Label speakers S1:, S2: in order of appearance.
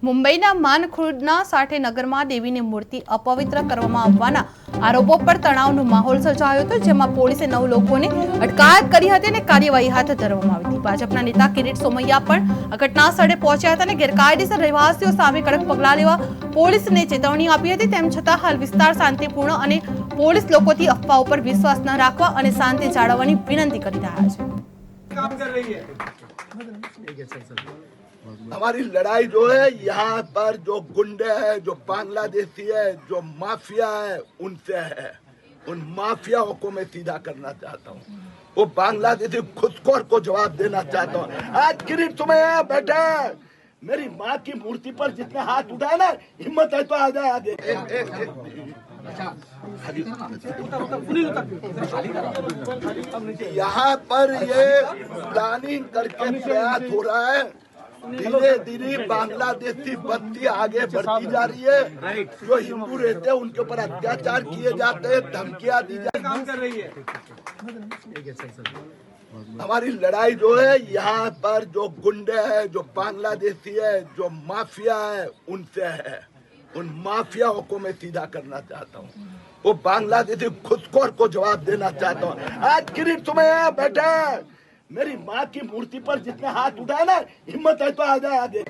S1: મુંબઈના માનખુર્દના સાઠે નગરમાં દેવીની મૂર્તિ અપવિત્ર કરવામાં આવવાના આરોપો પર તણાવનો માહોલ સર્જાયો હતો, જેમાં પોલીસે 9 લોકોને અટકાયત કરી હતી અને કાર્યવાહી હાથ ધરવામાં આવી હતી। ભાજપના નેતા કિરીટ સોમૈયા પણ આ ઘટના સ્થળે પહોંચ્યા હતા અને ગેરકાયદેસર રહેવાસીઓ સામે કડક પગલાં લેવા પોલીસને ચેતવણી આપી હતી। તેમ છતાં હાલ વિસ્તાર શાંતિપૂર્ણ અને પોલીસ લોકોથી અફવાઓ પર વિશ્વાસ ન રાખવા અને શાંતિ જાળવવાની વિનંતી કરી રહ્યા છે।
S2: काम कर रही है।
S3: हमारी लड़ाई जो है यहाँ पर जो गुंडे हैं, जो बांग्लादेशी है, जो माफिया है, उनसे है। उन माफियाओं को मैं सीधा करना चाहता हूँ। वो बांग्लादेशी घुसखोर को जवाब देना चाहता हूँ। आज किरीट तुम्हें यहाँ बैठा है, मेरी माँ की मूर्ति पर जितने हाथ उठाए ना, हिम्मत है तो आ जाए आगे। यहाँ पर ये प्लानिंग करके प्रयास हो रहा है। धीरे धीरे बांग्लादेशी बस्ती आगे बढ़ती जा रही है। जो हिंदू रहते हैं उनके ऊपर अत्याचार किए जाते हैं, धमकियां दी जाती
S2: काम कर रही है।
S3: हमारी लड़ाई जो है यहाँ पर जो गुंडे हैं, जो बांग्लादेशी है, जो माफिया है, उनसे है। उन माफियाओं को मैं सीधा करना चाहता हूँ। वो बांग्लादेशी घुसखोर को जवाब देना चाहता हूँ। आज किरीट तुम्हें यहाँ बैठा है, मेरी माँ की मूर्ति पर जितने हाथ उठाए ना, हिम्मत है तो आ जाए आगे।